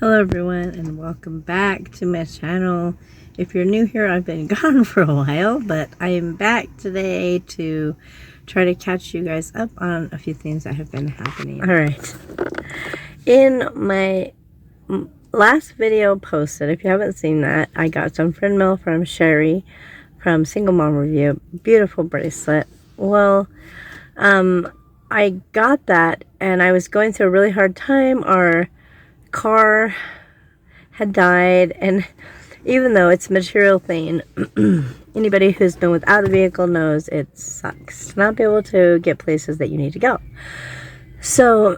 Hello everyone, and welcome back to my channel. If you're new here, I've been gone for a while, but I am back today to try to catch you guys up on a few things that have been happening. Alright, in my last video posted, if you haven't seen that, I got some friend mail from Sherry from Single Mom Review. Beautiful bracelet. Well, I got that and I was going through a really hard time. Our car had died, and even though it's a material thing, anybody who's been without a vehicle knows it sucks to not be able to get places that you need to go. So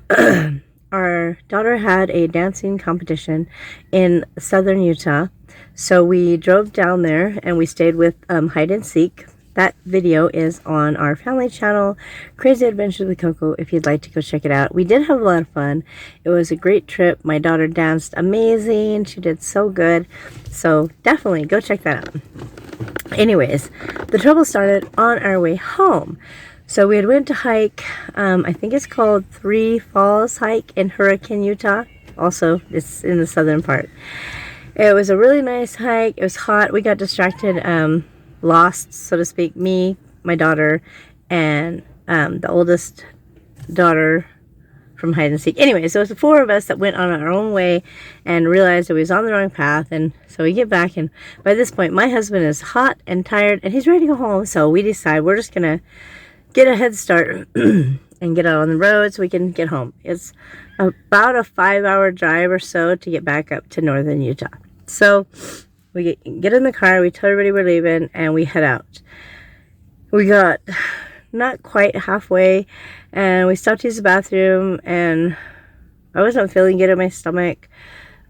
our daughter had a dancing competition in southern Utah, so we drove down there and we stayed with hide and seek. That video is on our family channel, Crazy Adventures with CoCo, if you'd like to go check it out. We did have a lot of fun. It was a great trip. My daughter danced amazing. She did so good. So definitely go check that out. Anyways, the trouble started on our way home. So we had went to hike, I think it's called Three Falls Hike in Hurricane, Utah. Also, it's in the southern part. It was a really nice hike. It was hot. We got distracted, lost, so to speak, me, my daughter, and the oldest daughter from hide and seek. Anyway, so it was the four of us that went on our own way and realized that we was on the wrong path. And so we get back, and by this point my husband is hot and tired and he's ready to go home. So we decide we're just gonna get a head start and get out on the road so we can get home. It's about a 5-hour drive or so to get back up to northern Utah. So we get in the car, we tell everybody we're leaving, and we head out. We got not quite halfway, and we stopped to use the bathroom, and I wasn't feeling good in my stomach.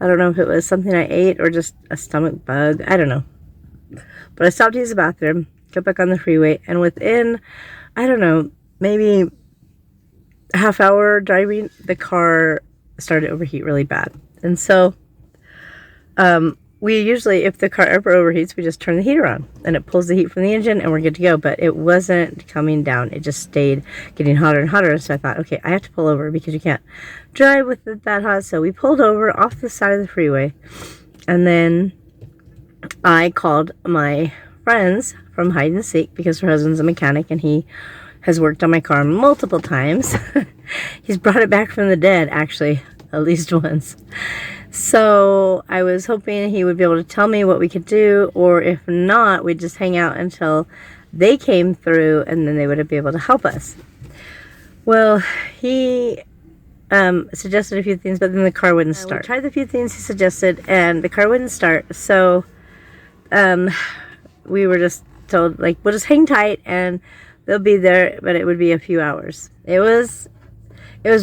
I don't know if it was something I ate or just a stomach bug. I don't know. But I stopped to use the bathroom, got back on the freeway, and within, I don't know, maybe a half hour driving, the car started to overheat really bad. And so, we usually, if the car ever overheats, we just turn the heater on and it pulls the heat from the engine and we're good to go. But it wasn't coming down. It just stayed getting hotter and hotter. So I thought, okay, I have to pull over because you can't drive with it that hot. So we pulled over off the side of the freeway. And then I called my friends from hide and seek because her husband's a mechanic and he has worked on my car multiple times. He's brought it back from the dead, actually, at least once. So I was hoping he would be able to tell me what we could do, or if not, we'd just hang out until they came through and then they would be able to help us. Well, he suggested a few things, but then the car wouldn't start. We tried the few things he suggested and the car wouldn't start. So we were just told, like, we'll just hang tight and they'll be there, but it would be a few hours. It was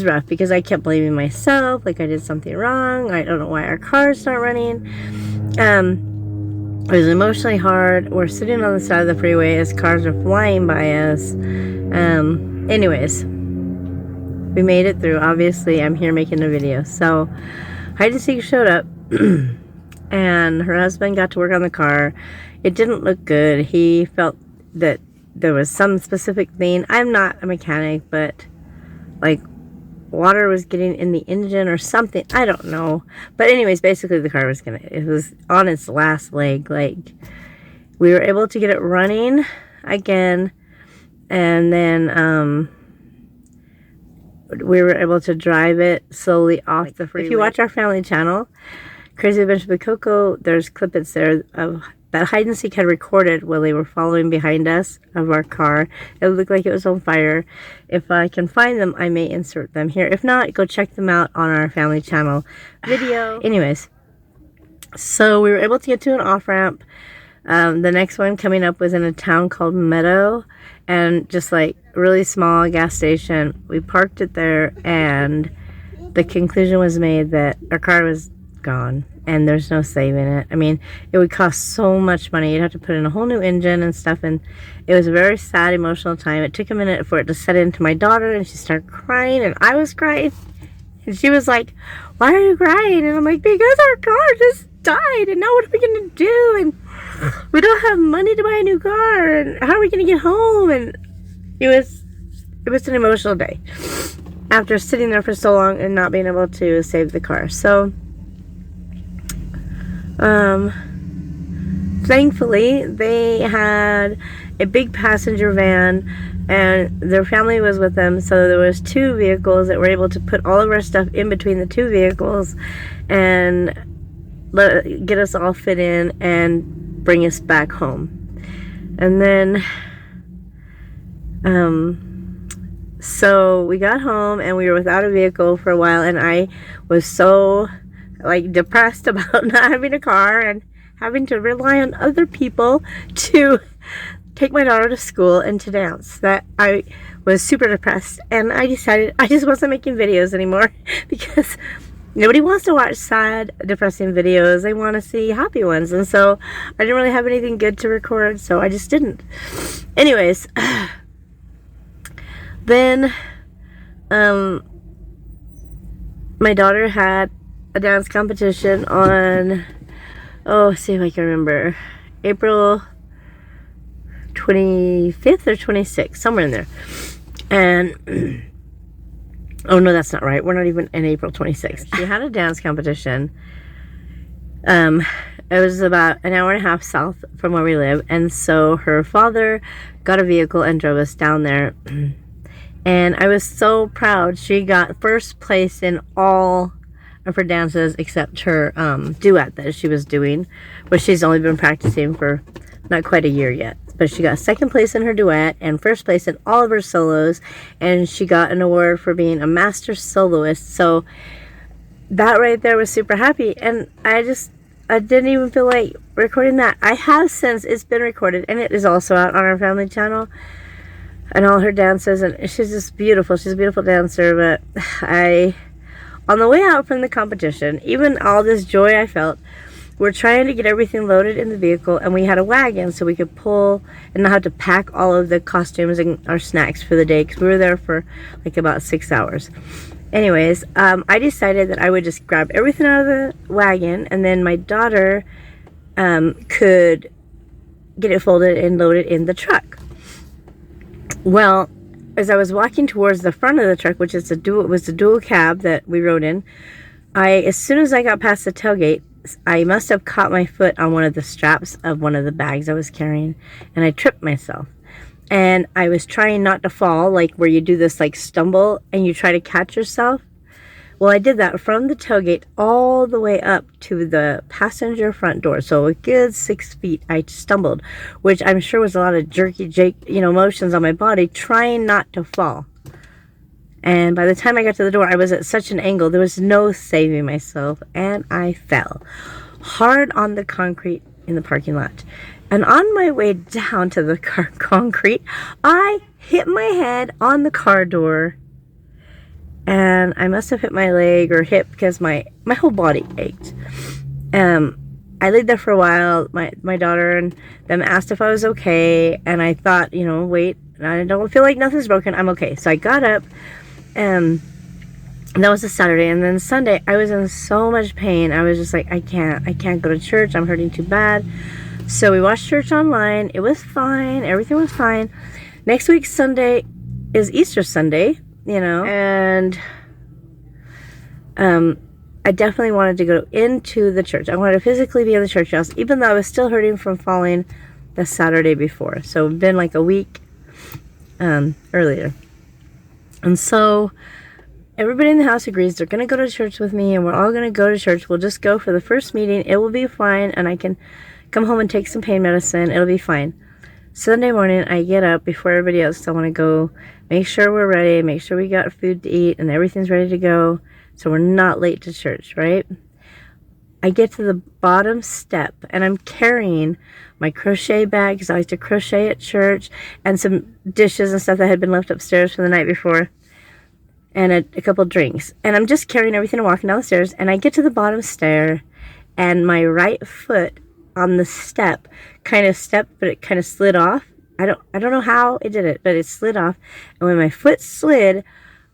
rough because I kept blaming myself, like I did something wrong. I don't know why our car's not running. It was emotionally hard. We're sitting on the side of the freeway as cars are flying by us. Anyways, we made it through. Obviously, I'm here making a video. So, hide and seek showed up, and her husband got to work on the car. It didn't look good. He felt that there was some specific thing. I'm not a mechanic, but like water was getting in the engine or something. I don't know. But anyways, basically the car was it was on its last leg. Like, we were able to get it running again, and then we were able to drive it slowly off the freeway. If you watch our family channel, Crazy Adventures with CoCo, there's clips there of that hide and seek had recorded while they were following behind us of our car. It looked like it was on fire. If I can find them, I may insert them here. If not, go check them out on our family channel video. Anyways, so we were able to get to an off-ramp. The next one coming up was in a town called Meadow, and just like a really small gas station. We parked it there, and the conclusion was made that our car was gone and there's no saving it. I mean, it would cost so much money. You'd have to put in a whole new engine and stuff, and it was a very sad, emotional time. It took a minute for it to set into my daughter, and she started crying, and I was crying, and she was like, "Why are you crying?" And I'm like, "Because our car just died, and now what are we gonna do? And we don't have money to buy a new car, and how are we gonna get home?" And it was an emotional day after sitting there for so long and not being able to save the car. So Thankfully, they had a big passenger van, and their family was with them, so there was 2 vehicles that were able to put all of our stuff in between the 2 vehicles and get us all fit in and bring us back home. And then so we got home and we were without a vehicle for a while, and I was so like depressed about not having a car and having to rely on other people to take my daughter to school and to dance, that I was super depressed, and I decided I just wasn't making videos anymore because nobody wants to watch sad, depressing videos. They want to see happy ones, and so I didn't really have anything good to record, so I just didn't. Anyways, then my daughter had a dance competition on, see if I can remember, April 25th or 26th, somewhere in there. And oh no, that's not right, we're not even in April 26th. She had a dance competition. It was about an hour and a half south from where we live, and so her father got a vehicle and drove us down there. And I was so proud. She got first place in all of her dances except her duet that she was doing, which she's only been practicing for not quite a year yet. But she got second place in her duet and first place in all of her solos, and she got an award for being a master soloist. So that right there was super happy, and I didn't even feel like recording that. I have since it's been recorded, and it is also out on our family channel and all her dances, and she's just beautiful. She's a beautiful dancer. But on the way out from the competition, even all this joy I felt, we're trying to get everything loaded in the vehicle, and we had a wagon so we could pull and not have to pack all of the costumes and our snacks for the day, because we were there for like about 6 hours. Anyways, I decided that I would just grab everything out of the wagon, and then my daughter could get it folded and loaded in the truck. Well, as I was walking towards the front of the truck, which is was a dual cab that we rode in, as soon as I got past the tailgate, I must have caught my foot on one of the straps of one of the bags I was carrying, and I tripped myself. And I was trying not to fall, like where you do this like stumble and you try to catch yourself. Well, I did that from the tailgate all the way up to the passenger front door. So a good 6 feet I stumbled, which I'm sure was a lot of jerky motions on my body, trying not to fall. And by the time I got to the door, I was at such an angle, there was no saving myself, and I fell hard on the concrete in the parking lot. And on my way down to the concrete, I hit my head on the car door, and I must have hit my leg or hip because my whole body ached. I laid there for a while. My daughter and them asked if I was okay, and I thought, wait, I don't feel like nothing's broken. I'm okay. So I got up. And that was a Saturday, and then Sunday I was in so much pain. I was just like, I can't go to church. I'm hurting too bad. So we watched church online. It was fine. Everything was fine. Next week Sunday is Easter Sunday, and I definitely wanted to go into the church. I wanted to physically be in the church house, even though I was still hurting from falling the Saturday before. So it's been like a week earlier. And so everybody in the house agrees they're going to go to church with me, and we're all going to go to church. We'll just go for the first meeting. It will be fine, and I can come home and take some pain medicine. It'll be fine. Sunday morning, I get up before everybody else. I want to go make sure we're ready, make sure we got food to eat, and everything's ready to go, so we're not late to church, right? I get to the bottom step, and I'm carrying my crochet bag, because I like to crochet at church, and some dishes and stuff that had been left upstairs from the night before, and a couple drinks. And I'm just carrying everything and walking down the stairs, and I get to the bottom stair, and my right foot on the step kind of stepped, but it kind of slid off. I don't know how it did it, but it slid off. And when my foot slid,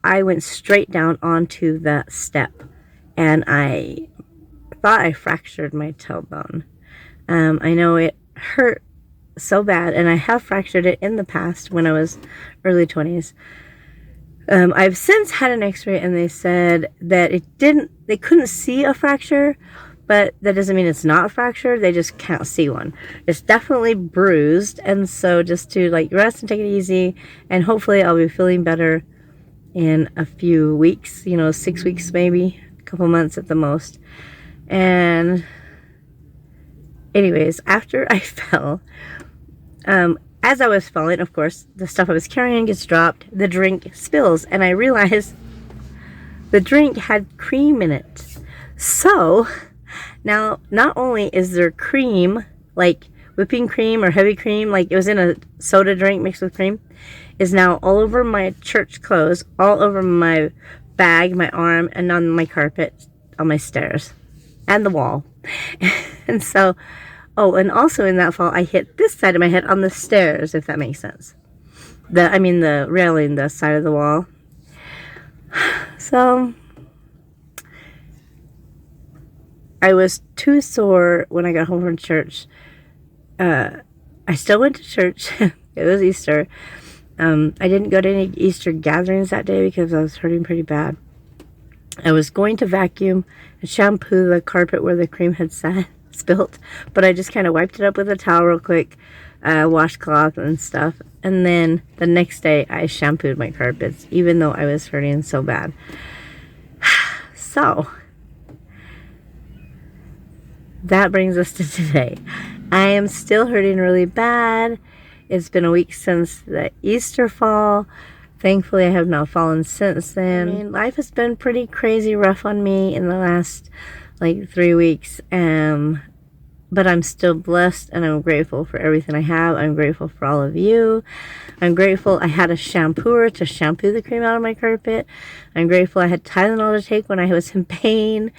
I went straight down onto the step, and I thought I fractured my tailbone. I know it hurt so bad, and I have fractured it in the past when I was early 20s. I've since had an x-ray, and they said that they couldn't see a fracture, but that doesn't mean it's not fractured. They just can't see one. It's definitely bruised, and so just to like rest and take it easy, and hopefully I'll be feeling better in a few weeks, you know, 6 weeks maybe, a couple months at the most. And anyways, after I fell, as I was falling, of course, the stuff I was carrying gets dropped, the drink spills, and I realized the drink had cream in it. So now, not only is there cream, like whipping cream or heavy cream, like it was in a soda drink mixed with cream, is now all over my church clothes, all over my bag, my arm, and on my carpet, on my stairs, and the wall. And so, oh, and also in that fall, I hit this side of my head on the stairs, if that makes sense. The railing, the side of the wall. So I was too sore when I got home from church. I still went to church. It was Easter. I didn't go to any Easter gatherings that day because I was hurting pretty bad. I was going to vacuum and shampoo the carpet where the cream had spilt, but I just kind of wiped it up with a towel real quick, washcloth and stuff. And then the next day I shampooed my carpets, even though I was hurting so bad. So that brings us to today. I am still hurting really bad. It's been a week since the Easter fall. Thankfully, I have not fallen since then. I mean, life has been pretty crazy rough on me in the last like 3 weeks. But I'm still blessed, and I'm grateful for everything I have. I'm grateful for all of you. I'm grateful I had a shampooer to shampoo the cream out of my carpet. I'm grateful I had Tylenol to take when I was in pain.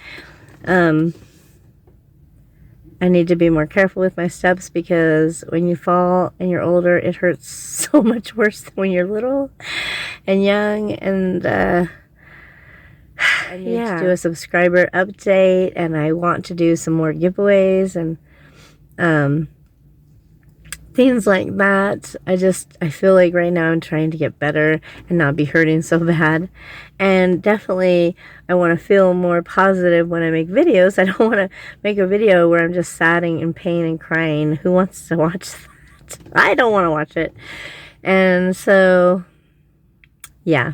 I need to be more careful with my steps because when you fall and you're older, it hurts so much worse than when you're little and young. And I need to do a subscriber update, and I want to do some more giveaways and things like that. I feel like right now I'm trying to get better and not be hurting so bad. And definitely I want to feel more positive when I make videos. I don't want to make a video where I'm just sad and in pain and crying. Who wants to watch that? I don't want to watch it. And so, yeah.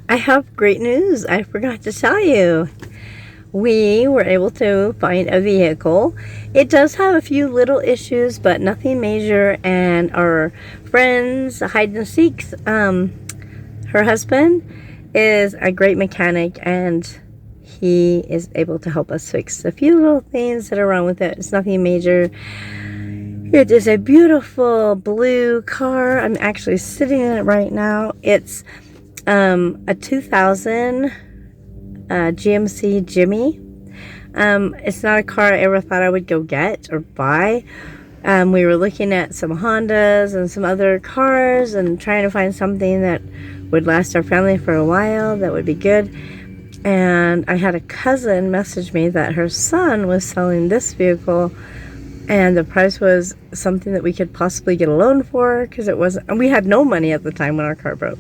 I have great news. I forgot to tell you. We were able to find a vehicle. It does have a few little issues, but nothing major. And our friends, hide and seeks, her husband is a great mechanic, and he is able to help us fix a few little things that are wrong with it. It's nothing major. It is a beautiful blue car. I'm actually sitting in it right now. It's a 2000 GMC Jimmy. It's not a car I ever thought I would go get or buy. We were looking at some Hondas and some other cars and trying to find something that would last our family for a while, that would be good. And I had a cousin message me that her son was selling this vehicle, and the price was something that we could possibly get a loan for, because it wasn't, and we had no money at the time when our car broke.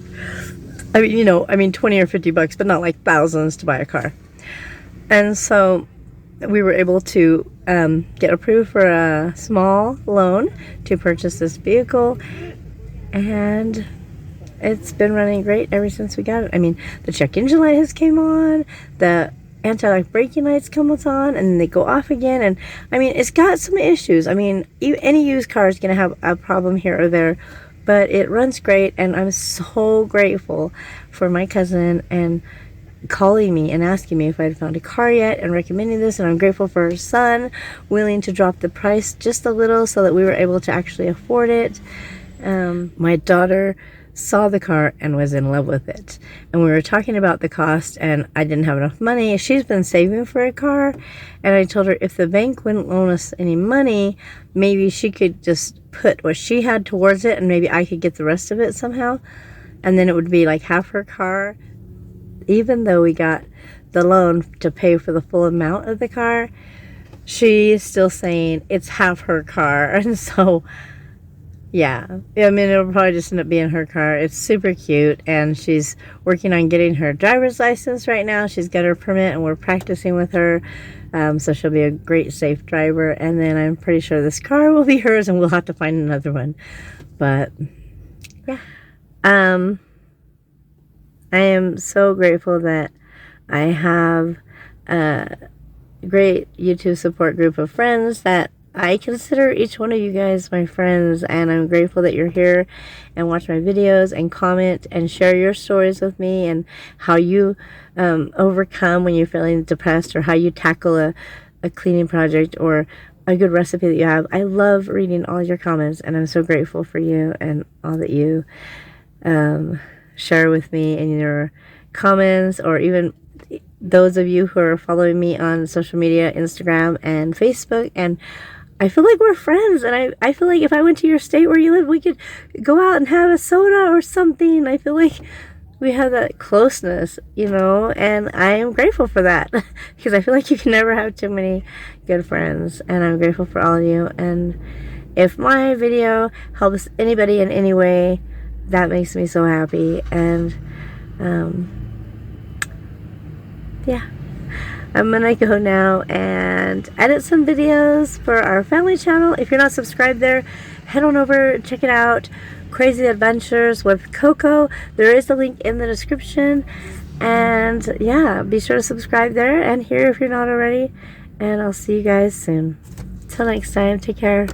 I mean, 20 or 50 bucks, but not like thousands to buy a car. And so we were able to get approved for a small loan to purchase this vehicle, and it's been running great ever since we got it. I mean, the check engine light has came on, the anti-lock braking lights come on, and they go off again. And I mean, it's got some issues. I mean, any used car is going to have a problem here or there, but it runs great. And I'm so grateful for my cousin and calling me and asking me if I'd found a car yet and recommending this. And I'm grateful for her son willing to drop the price just a little so that we were able to actually afford it. My daughter saw the car and was in love with it, and we were talking about the cost, and I didn't have enough money. She's been saving for a car, and I told her if the bank wouldn't loan us any money, maybe she could just put what she had towards it, and maybe I could get the rest of it somehow, and then it would be like half her car. Even though we got the loan to pay for the full amount of the car, she's still saying it's half her car. And so Yeah. I mean, it'll probably just end up being her car. It's super cute, and she's working on getting her driver's license right now. She's got her permit, and we're practicing with her. So she'll be a great, safe driver. And then I'm pretty sure this car will be hers, and we'll have to find another one. But, yeah. I am so grateful that I have a great YouTube support group of friends that I consider each one of you guys my friends, and I'm grateful that you're here and watch my videos and comment and share your stories with me and how you overcome when you're feeling depressed, or how you tackle a cleaning project or a good recipe that you have. I love reading all your comments, and I'm so grateful for you and all that you share with me in your comments, or even those of you who are following me on social media, Instagram and Facebook. And I feel like we're friends, and I feel like if I went to your state where you live, we could go out and have a soda or something. I feel like we have that closeness, you know, and I am grateful for that because I feel like you can never have too many good friends, and I'm grateful for all of you. And if my video helps anybody in any way, that makes me so happy. And yeah, I'm gonna go now and edit some videos for our family channel. If you're not subscribed there, head on over, check it out. Crazy Adventures with CoCo. There is a link in the description. And yeah, be sure to subscribe there and here if you're not already. And I'll see you guys soon. Till next time, take care.